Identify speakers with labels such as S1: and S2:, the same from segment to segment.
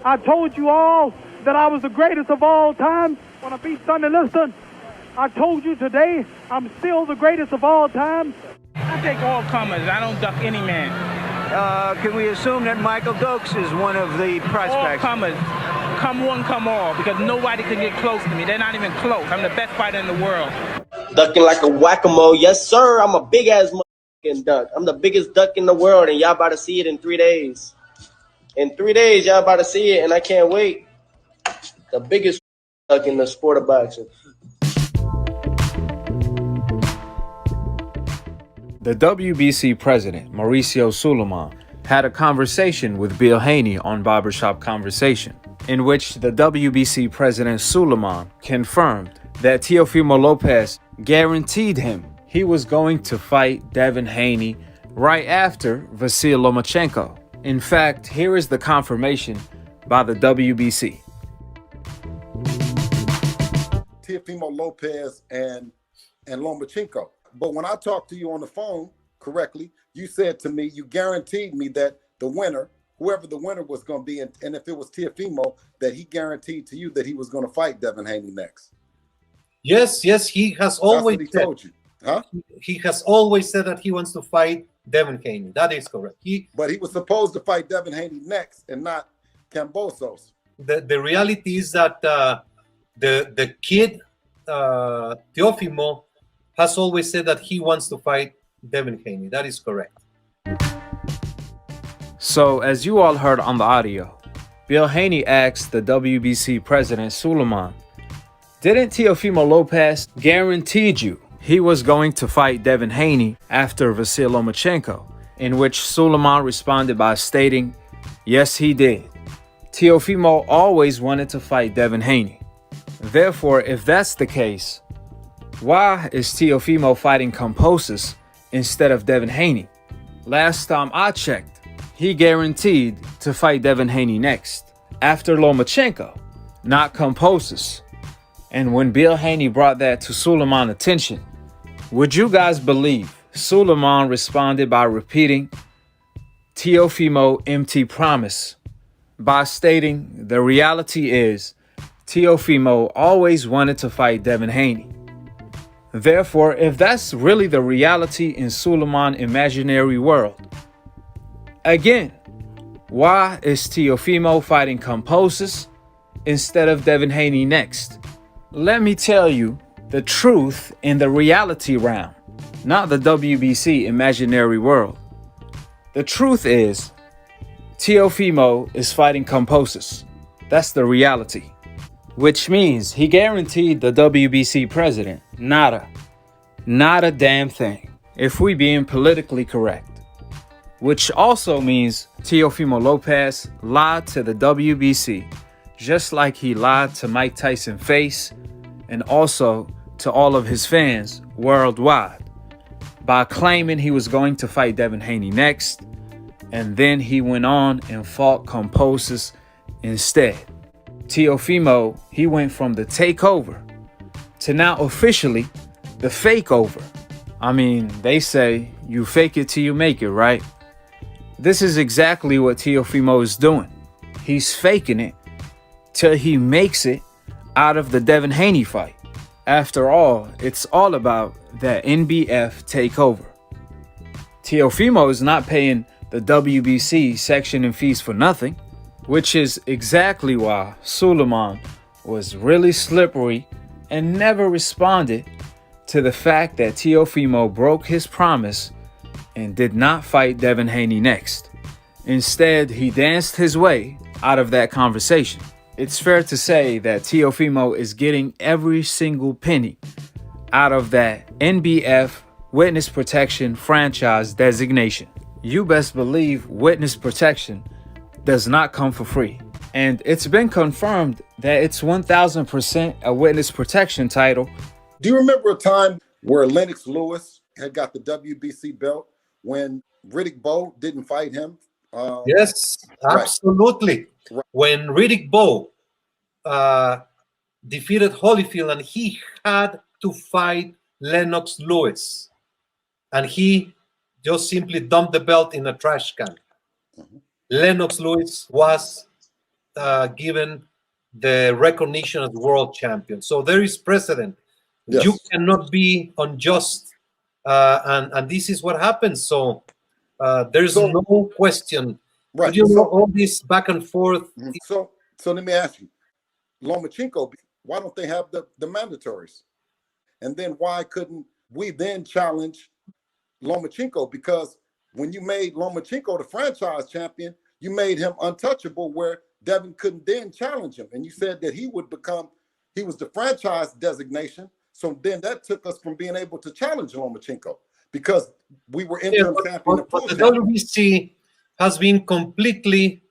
S1: I told you all that I was the greatest of all time when I beat Sonny Liston. I told you today I'm still the greatest of all time.
S2: I take all comers. I don't duck any man.
S3: Can we assume that Michael Dokes is one of the prospects?
S2: All comers. Come one, come all, because nobody can get close to me. They're not even close. I'm the best fighter in the world.
S4: Ducking like a whack-a-mole. Yes, sir. I'm a big-ass motherfucking duck. I'm the biggest duck in the world, and y'all about to see it in 3 days. In 3 days, y'all about to see it, and I can't wait. The biggest duck in the sport of boxing.
S5: The WBC president, Mauricio Sulaiman, had a conversation with Bill Haney on Barbershop Conversation, in which the WBC president Sulaiman confirmed that Teofimo Lopez guaranteed him he was going to fight Devin Haney right after Vasyl Lomachenko. In fact, here is the confirmation by the WBC.
S6: Teofimo Lopez and Lomachenko. But when I talked to you on the phone correctly, you said to me, you guaranteed me that the winner, whoever the winner was going to be, and if it was Teofimo, that he guaranteed to you that he was going to fight Devin Haney next.
S7: Yes, he has always
S6: That's what he told you. Huh?
S7: He has always said that he wants to fight Devin Haney. That is correct.
S6: But he was supposed to fight Devin Haney next and not Kambosos.
S7: The reality is that the kid, Teofimo, has always said that he wants to fight Devin Haney. That is correct.
S5: So, as you all heard on the audio, Bill Haney asked the WBC president Sulaiman, didn't Teofimo Lopez guaranteed you he was going to fight Devin Haney after Vasyl Lomachenko? In which Sulaiman responded by stating, yes, he did. Teofimo always wanted to fight Devin Haney. Therefore, if that's the case, why is Teofimo fighting Kambosos instead of Devin Haney? Last time I checked, he guaranteed to fight Devin Haney next, after Lomachenko, not Kambosos. And when Bill Haney brought that to Sulaiman's attention, would you guys believe Sulaiman responded by repeating Teofimo empty promise by stating the reality is Teofimo always wanted to fight Devin Haney. Therefore, if that's really the reality in Sulaiman's imaginary world, again, why is Teofimo fighting Kambosos instead of Devin Haney next? Let me tell you the truth in the reality realm, not the WBC imaginary world. The truth is, Teofimo is fighting Kambosos. That's the reality. Which means he guaranteed the WBC president nada. Not a damn thing, if we being politically correct. Which also means Teofimo Lopez lied to the WBC, just like he lied to Mike Tyson's face and also to all of his fans worldwide by claiming he was going to fight Devin Haney next, and then he went on and fought Kambosos instead. Teofimo, he went from the takeover to now officially the fake over. I mean, they say you fake it till you make it, right? This is exactly what Teofimo is doing. He's faking it till he makes it out of the Devin Haney fight. After all, it's all about that NBF takeover. Teofimo is not paying the WBC section and fees for nothing, which is exactly why Sulaiman was really slippery and never responded to the fact that Teofimo broke his promise and did not fight Devin Haney next. Instead, he danced his way out of that conversation. It's fair to say that Teofimo is getting every single penny out of that NBF Witness Protection franchise designation. You best believe witness protection does not come for free. And it's been confirmed that it's 1000% a witness protection title.
S6: Do you remember a time where Lennox Lewis had got the WBC belt when Riddick Bowe didn't fight him?
S7: Yes, absolutely.
S6: Right.
S7: When Riddick Bowe defeated Holyfield and he had to fight Lennox Lewis, and he just simply dumped the belt in a trash can. Mm-hmm. Lennox Lewis was given the recognition as world champion. So there is precedent.
S6: Yes.
S7: You cannot be unjust, and this is what happens. So there's no question.
S6: Right.
S7: But you know, all this back and forth.
S6: So let me ask you, Lomachenko, why don't they have the mandatories? And then why couldn't we then challenge Lomachenko? Because when you made Lomachenko the franchise champion, you made him untouchable, where Devin couldn't then challenge him. And you said that he was the franchise designation. So then that took us from being able to challenge Lomachenko, because we were interim champion.
S7: But the WBC has been completely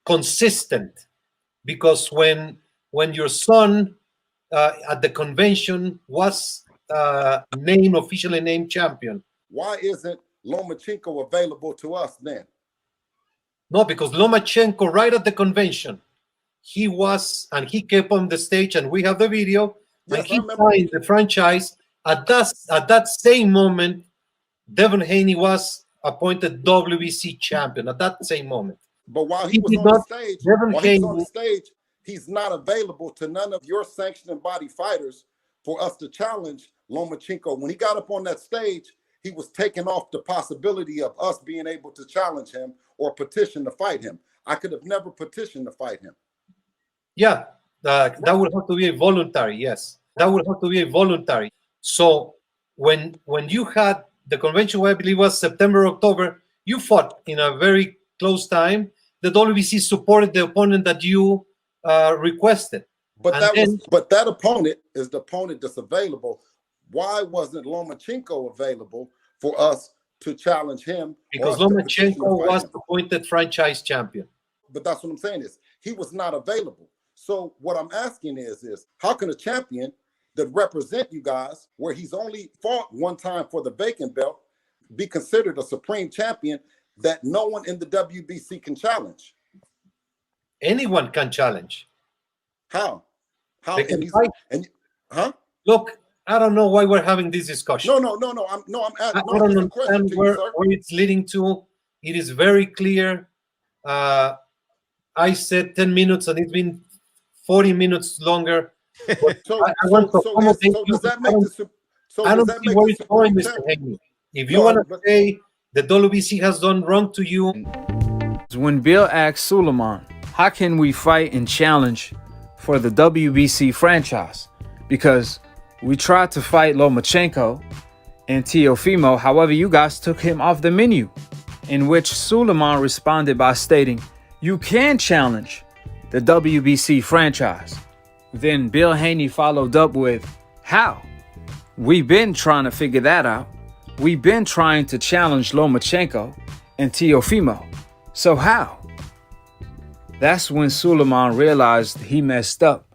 S7: consistent, because when your son at the convention was officially named champion.
S6: Why isn't Lomachenko available to us then?
S7: No, because Lomachenko, right at the convention, he kept on the stage, and we have the video.
S6: Yes,
S7: and he signed the franchise. At that same moment, Devin Haney was appointed WBC champion at that same moment.
S6: But while he was on the stage, he's not available to none of your sanctioning body fighters for us to challenge Lomachenko. When he got up on that stage, he was taking off the possibility of us being able to challenge him or petition to fight him. I could have never petitioned to fight him.
S7: Yeah, that would have to be a voluntary. Yes, that would have to be a voluntary. So when you had the convention, I believe was September, October, you fought in a very close time. The WBC supported the opponent that you requested.
S6: But that opponent is the opponent that's available. Why wasn't Lomachenko available for us to challenge him?
S7: Because Lomachenko was appointed franchise champion.
S6: But that's what I'm saying is he was not available. So what I'm asking is how can a champion that represent you guys, where he's only fought one time for the vacant belt, be considered a supreme champion that no one in the WBC can challenge?
S7: Anyone can challenge.
S6: How?
S7: Look, I don't know why we're having this discussion.
S6: No. I'm
S7: I don't understand where it's leading to. It is very clear. I said 10 minutes, and it's been 40 minutes longer. I don't see where it's going, Mr. Haney. If you want to say the WBC has done wrong to you.
S5: When Bill asked Suleiman, how can we fight and challenge for the WBC franchise? Because we tried to fight Lomachenko and Teofimo, however, you guys took him off the menu. In which Suleiman responded by stating, you can challenge the WBC franchise. Then Bill Haney followed up with, how? We've been trying to figure that out. We've been trying to challenge Lomachenko and Teofimo. So how? That's when Suleiman realized he messed up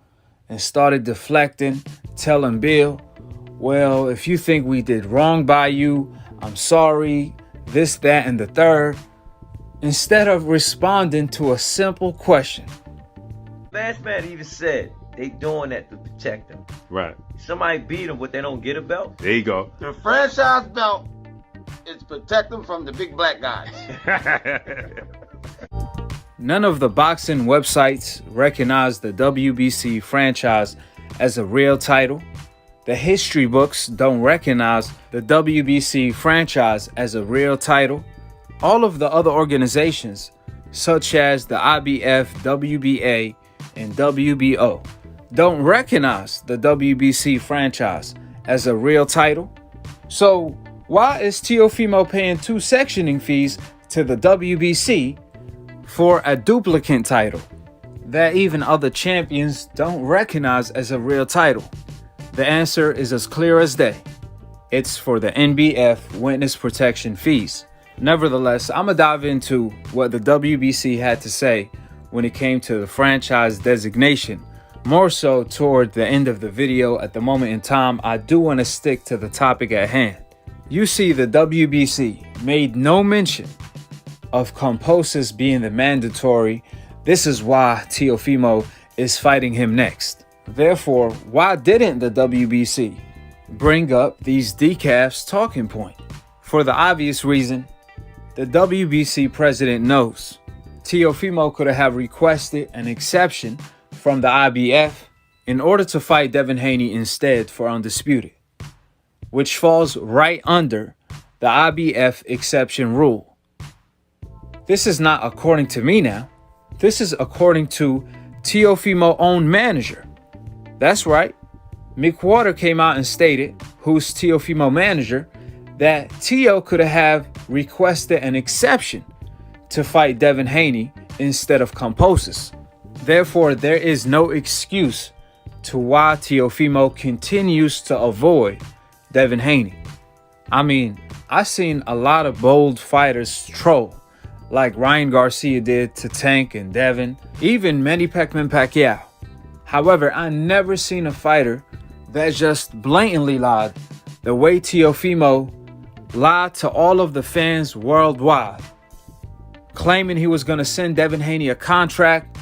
S5: and started deflecting, telling Bill, well, if you think we did wrong by you, I'm sorry, this, that, and the third, instead of responding to a simple question.
S8: Last man even said they doing that to protect him.
S9: Right.
S8: Somebody beat him, but they don't get a belt.
S9: There you go.
S10: The franchise belt is protect them from the big black guys.
S5: None of the boxing websites recognize the WBC franchise as a real title. The history books don't recognize the WBC franchise as a real title. All of the other organizations, such as the IBF, WBA, and WBO, don't recognize the WBC franchise as a real title. So why is Teofimo paying 2 sectioning fees to the WBC for a duplicate title that even other champions don't recognize as a real title? The answer is as clear as day. It's for the NBF witness protection fees. Nevertheless, I'm going to dive into what the WBC had to say when it came to the franchise designation, more so toward the end of the video. At the moment in time, I do want to stick to the topic at hand. You see, the WBC made no mention of Kambosos being the mandatory. This is why Teofimo is fighting him next. Therefore, why didn't the WBC bring up these decafs talking point? For the obvious reason, the WBC president knows Teofimo could have requested an exception from the IBF in order to fight Devin Haney instead for Undisputed, which falls right under the IBF exception rule. This is not according to me now. This is according to Teofimo's own manager. That's right. Mick Water came out and stated, who's Teofimo's manager, that Teo could have requested an exception to fight Devin Haney instead of Kambosos. Therefore, there is no excuse to why Teofimo continues to avoid Devin Haney. I mean, I've seen a lot of bold fighters troll, like Ryan Garcia did to Tank and Devin, even Manny Pacquiao. However, I never seen a fighter that just blatantly lied the way Teofimo lied to all of the fans worldwide, claiming he was going to send Devin Haney a contract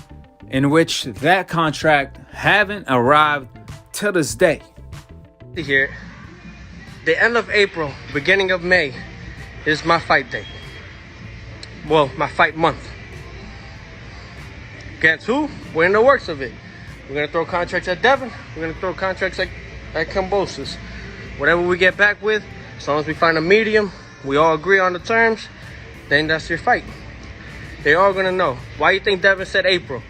S5: in which that contract haven't arrived to this day.
S9: Here, the end of April, beginning of May is my fight day. Well, my fight month. Against who? We're in the works of it. We're going to throw contracts at Devin. We're going to throw contracts at Kambosos. Whatever we get back with, as long as we find a medium, we all agree on the terms, then that's your fight. They're all going to know. Why you think Devin said April?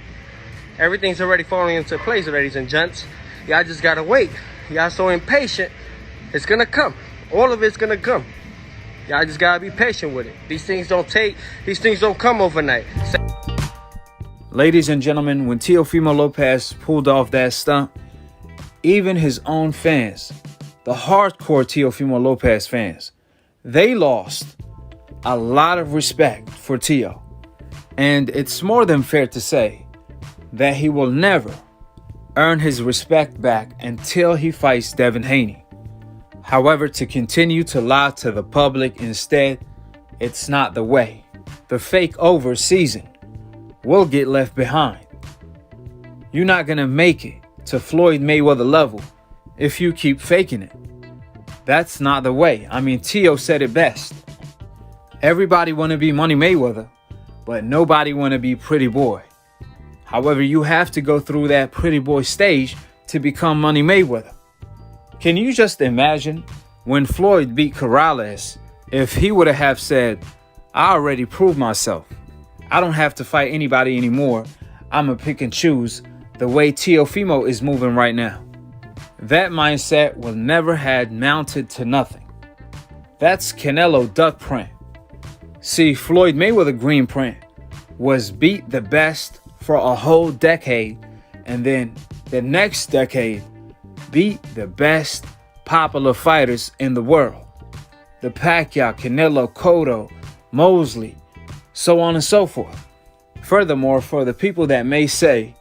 S9: Everything's already falling into place, ladies and gents. Y'all just got to wait. Y'all so impatient. It's going to come. All of it's going to come. Y'all just got to be patient with it. These things don't come overnight.
S5: Ladies and gentlemen, when Teofimo Lopez pulled off that stunt, even his own fans, the hardcore Teofimo Lopez fans, they lost a lot of respect for Teo. And it's more than fair to say that he will never earn his respect back until he fights Devin Haney. However, to continue to lie to the public instead, it's not the way. The fake over season will get left behind. You're not going to make it to Floyd Mayweather level if you keep faking it. That's not the way. I mean, Teo said it best. Everybody want to be Money Mayweather, but nobody want to be Pretty Boy. However, you have to go through that Pretty Boy stage to become Money Mayweather. Can you just imagine when Floyd beat Corrales, if he would have said, I already proved myself. I don't have to fight anybody anymore. I'm going to pick and choose the way Teofimo is moving right now. That mindset will never had mounted to nothing. That's Canelo duck print. See, Floyd Mayweather green print was beat the best for a whole decade, and then the next decade beat the best popular fighters in the world. The Pacquiao, Canelo, Cotto, Mosley, so on and so forth. Furthermore, for the people that may say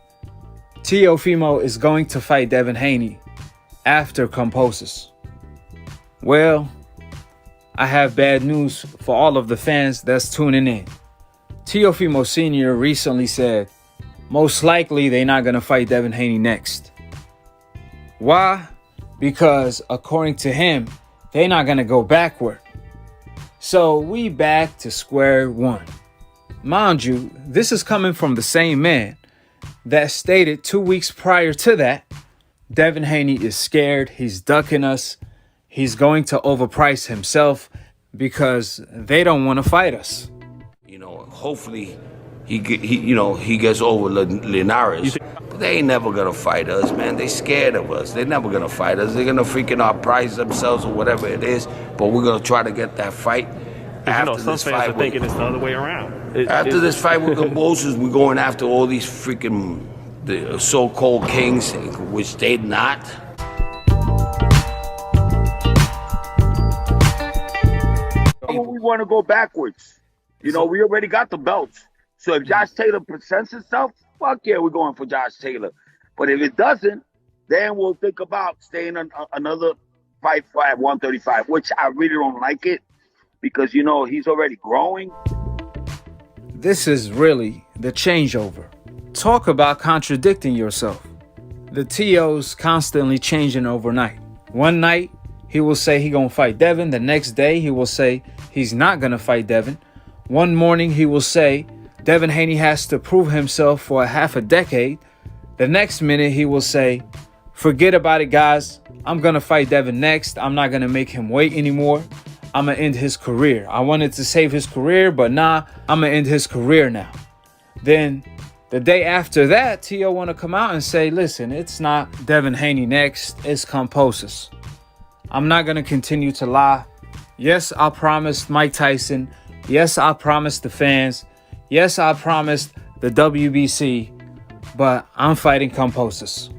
S5: Teofimo is going to fight Devin Haney after Kambosos, well, I have bad news for all of the fans that's tuning in. Teofimo Sr. recently said, most likely they're not going to fight Devin Haney next. Why? Because according to him, they're not going to go backward. So we back to square one. Mind you, this is coming from the same man that stated 2 weeks prior to that, Devin Haney is scared, he's ducking us, he's going to overprice himself because they don't want to fight us.
S11: You know, hopefully he gets over Linares. But they ain't never gonna fight us, man. They scared of us. They're never gonna fight us. They're gonna freaking outprice themselves or whatever it is. But we're gonna try to get that fight. After
S12: some
S11: this
S12: fans
S11: fight,
S12: are thinking it's the other way around.
S11: After this fight with Kambosos, we're going after all these freaking the so-called kings, which they're not.
S10: We want to go backwards. You know, we already got the belts. So if Josh Taylor presents himself, fuck yeah, we're going for Josh Taylor. But if it doesn't, then we'll think about staying on another fight at 135, which I really don't like it because, you know, he's already growing.
S5: This is really the changeover. Talk about contradicting yourself. The TO's constantly changing overnight. One night, he will say he gonna fight Devin. The next day, he will say he's not gonna fight Devin. One morning, he will say, Devin Haney has to prove himself for a half a decade. The next minute he will say, forget about it, guys. I'm going to fight Devin next. I'm not going to make him wait anymore. I'm going to end his career. I wanted to save his career, but nah, I'm going to end his career now. Then the day after that, Tio want to come out and say, listen, it's not Devin Haney next. It's Kambosos. I'm not going to continue to lie. Yes, I promised Mike Tyson. Yes, I promised the fans. Yes, I promised the WBC. But I'm fighting Kambosos.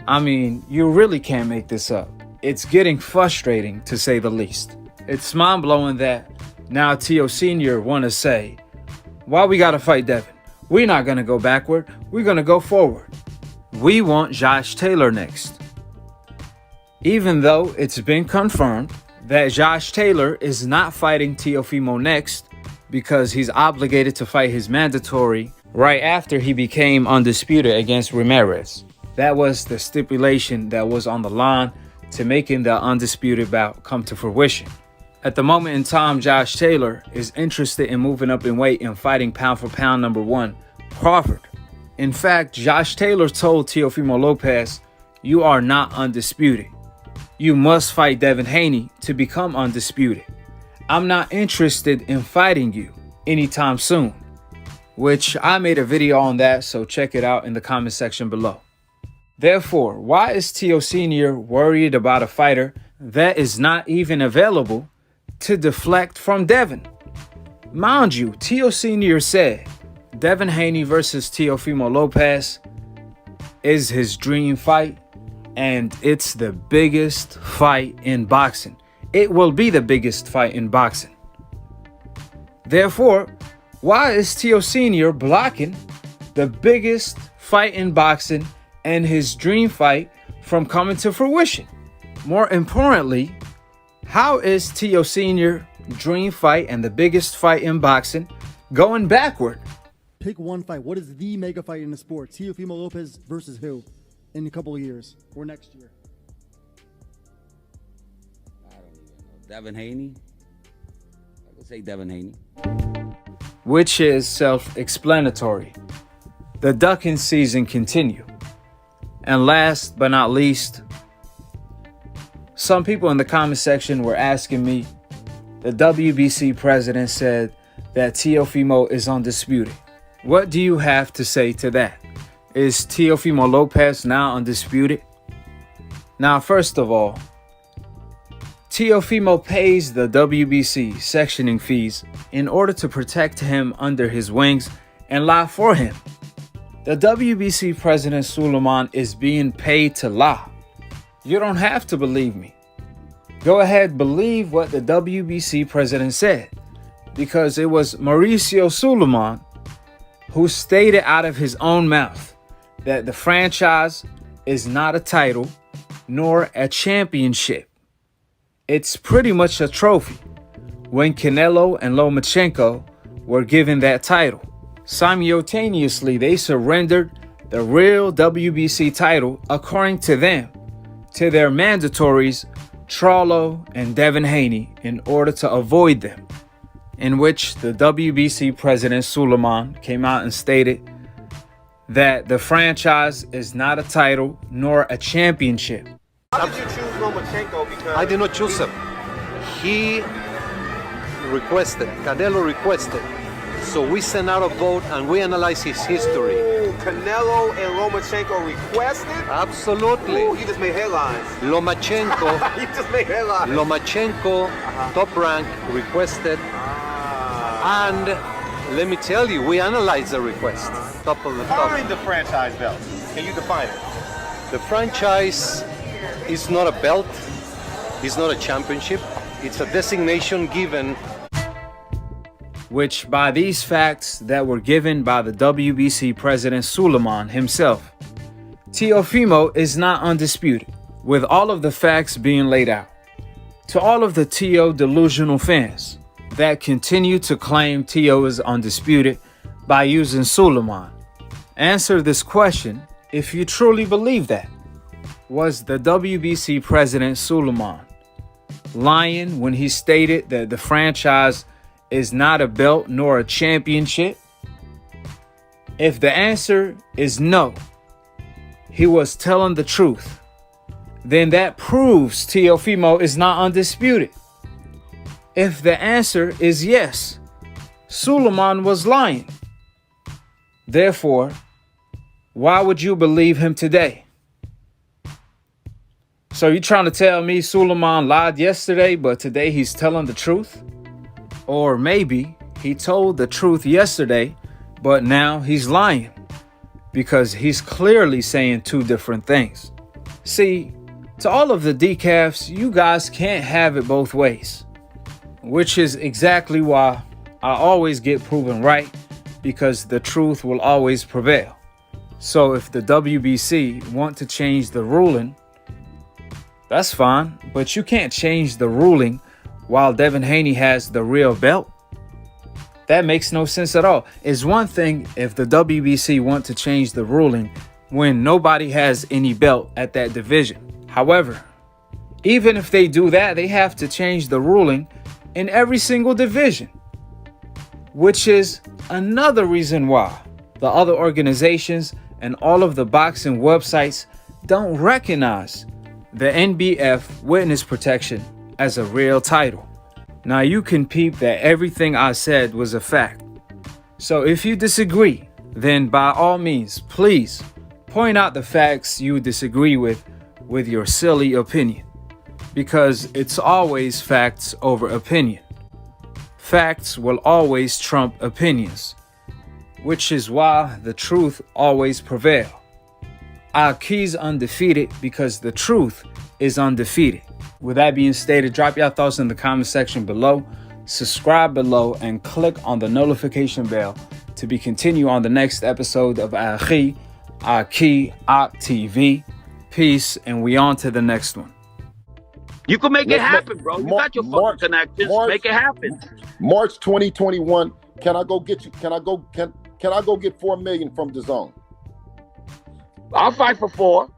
S5: I mean, you really can't make this up. It's getting frustrating, to say the least. It's mind-blowing that now Tio Sr. want to say, why we got to fight Devin? We're not going to go backward. We're going to go forward. We want Josh Taylor next. Even though it's been confirmed that Josh Taylor is not fighting Teofimo next because he's obligated to fight his mandatory right after he became undisputed against Ramirez. That was the stipulation that was on the line to making the undisputed bout come to fruition. At the moment in time, Josh Taylor is interested in moving up in weight and fighting pound for pound number 1, Crawford. In fact, Josh Taylor told Teofimo Lopez, you are not undisputed. You must fight Devin Haney to become undisputed. I'm not interested in fighting you anytime soon. Which I made a video on that, so check it out in the comment section below. Therefore, why is Tio Sr. worried about a fighter that is not even available to deflect from Devin? Mind you, Tio Sr. said Devin Haney versus Teofimo Lopez is his dream fight, and it's the biggest fight in boxing. It will be the biggest fight in boxing. Therefore, why is Tio Sr. blocking the biggest fight in boxing and his dream fight from coming to fruition? More importantly, how is Tio Sr. dream fight and the biggest fight in boxing going backward?
S13: Pick one fight. What is the mega fight in the sport? Teofimo Lopez versus who in a couple of years or next year?
S14: I don't even know. Devin Haney? I would say Devin Haney.
S5: Which is self-explanatory. The ducking season continue. And last but not least, some people in the comment section were asking me, the WBC president said that Teofimo is undisputed. What do you have to say to that? Is Teofimo Lopez now undisputed? Now, first of all, Teofimo pays the WBC sectioning fees in order to protect him under his wings and lie for him. The WBC president Suleiman is being paid to lie. You don't have to believe me. Go ahead, believe what the WBC president said, because it was Mauricio Suleiman who stated out of his own mouth that the franchise is not a title nor a championship. It's pretty much a trophy. When Canelo and Lomachenko were given that title, simultaneously they surrendered the real WBC title, according to them, to their mandatories Charlo and Devin Haney in order to avoid them, in which the WBC president Suleiman came out and stated that the franchise is not a title nor a championship.
S15: How did you choose Lomachenko? Because
S7: I did not choose him. He requested, Canelo requested. So we sent out a vote and we analyzed his history.
S15: Ooh, Canelo and Lomachenko requested?
S7: Absolutely.
S15: Ooh, you just made headlines.
S7: Lomachenko.
S15: You just made headlines.
S7: Lomachenko, top rank, requested. And let me tell you, we analyzed the request. Top of the top.
S15: Define the franchise belt. Can you define it?
S7: The franchise is not a belt. It's not a championship. It's a designation given.
S5: Which, by these facts that were given by the WBC president Suleiman himself, Teofimo is not undisputed, with all of the facts being laid out. To all of the Tio delusional fans that continue to claim Tio is undisputed by using Suleiman, answer this question if you truly believe that. Was the WBC president Suleiman lying when he stated that the franchise is not a belt nor a championship? If the answer is no, he was telling the truth, then that proves Teofimo is not undisputed. If the answer is yes, Suleiman was lying. Therefore, why would you believe him today? So you trying to tell me Suleiman lied yesterday, but today he's telling the truth? Or maybe he told the truth yesterday, but now he's lying because he's clearly saying two different things. See, to all of the decafs, you guys can't have it both ways, which is exactly why I always get proven right, because the truth will always prevail. So if the WBC want to change the ruling, that's fine, but you can't change the ruling while Devin Haney has the real belt. That makes no sense at all. It's one thing if the WBC want to change the ruling when nobody has any belt at that division. However, even if they do that, they have to change the ruling in every single division, which is another reason why the other organizations and all of the boxing websites don't recognize the NBF witness protection as a real title. Now you can peep that everything I said was a fact. So if you disagree, then by all means, please point out the facts you disagree with your silly opinion, because it's always facts over opinion. Facts will always trump opinions, which is why the truth always prevails. Our key's undefeated because the truth is undefeated. With that being stated, drop your thoughts in the comment section below, subscribe below, and click on the notification bell to be continued on the next episode of Aki TV. Peace, and we on to the next one.
S10: You can make it happen, bro. You got your fucking connections. Make it happen.
S6: March 2021. Can I go get you? Can I go get $4 million from DAZN?
S10: I'll fight for 4.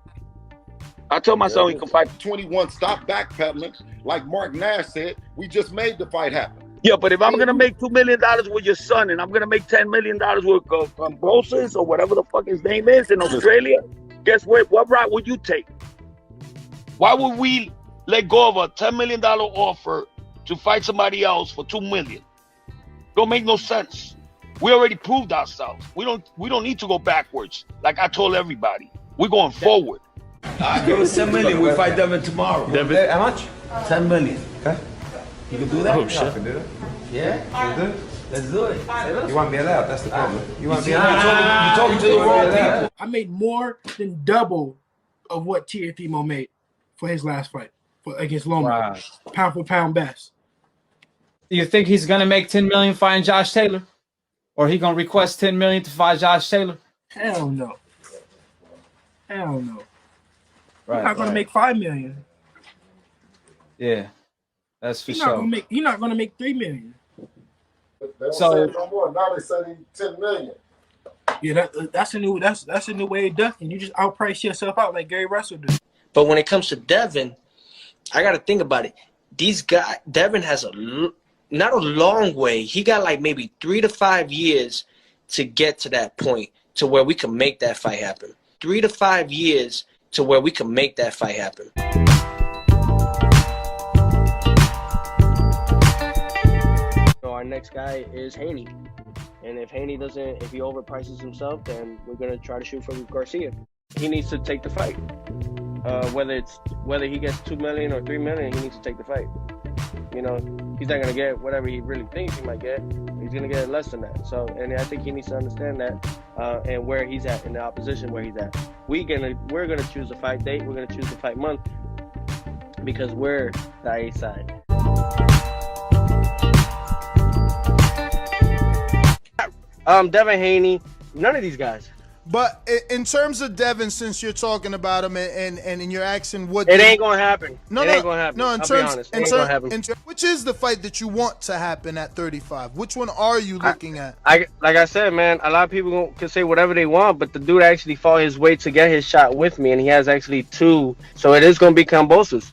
S10: I told my son he can fight.
S6: 21. Stop backpedaling. Like Mark Nash said, we just made the fight happen.
S10: Yeah, but if I'm gonna make $2 million with your son, and I'm gonna make $10 million with Kambosos or whatever the fuck his name is in Australia, guess what? What route would you take? Why would we let go of a $10 million offer to fight somebody else for $2 million? Don't make no sense. We already proved ourselves. We don't need to go backwards. Like I told everybody, we're going forward.
S8: Give us $10 million. We fight Devin tomorrow.
S12: Devin?
S8: How much? $10 million. Okay. You can do that?
S12: Oh, shit.
S8: I can do it. Yeah? You do? Let's do it.
S15: You want to be allowed. That's the problem.
S8: You want to be allowed? You're talking to the wrong people.
S16: I made more than double of what Teofimo made for his last fight against Loma.
S5: Wow.
S16: Pound for pound best.
S5: Do you think he's gonna make $10 million fighting Josh Taylor, or he gonna request $10 million to fight Josh Taylor?
S16: Hell no. Hell no.
S5: Right,
S16: You're not gonna make $5 million.
S5: Yeah, that's for
S16: You're
S5: sure.
S16: You're not gonna make $3 million.
S6: So now they say $10 million.
S16: Yeah, that's a new way of ducking. You just outprice yourself out like Gary Russell did.
S9: But when it comes to Devin, I got to think about it. Devin has not a long way. He got like maybe 3 to 5 years to get to that point to where we can make that fight happen. 3 to 5 years to where we can make that fight happen. So our next guy is Haney. And if Haney doesn't, if he overprices himself, then we're going to try to shoot for Garcia. He needs to take the fight. Whether he gets $2 million or $3 million, he needs to take the fight. You know, he's not gonna get whatever he really thinks he might get. He's gonna get less than that. So, and I think he needs to understand that and where he's at in the opposition, where he's at. We're gonna choose a fight date. We're gonna choose the fight month because we're the A side. Devin Haney, none of these guys.
S17: But in terms of Devin, since you're talking about him and you're asking what
S9: it ain't gonna happen.
S17: No,
S9: it ain't gonna happen.
S17: No,
S9: I'll be honest. It ain't gonna happen.
S17: Which is the fight that you want to happen at 35? Which one are you looking at?
S9: Like I said, man, a lot of people can say whatever they want, but the dude actually fought his way to get his shot with me, and he has actually 2. So it is gonna be Kambosos.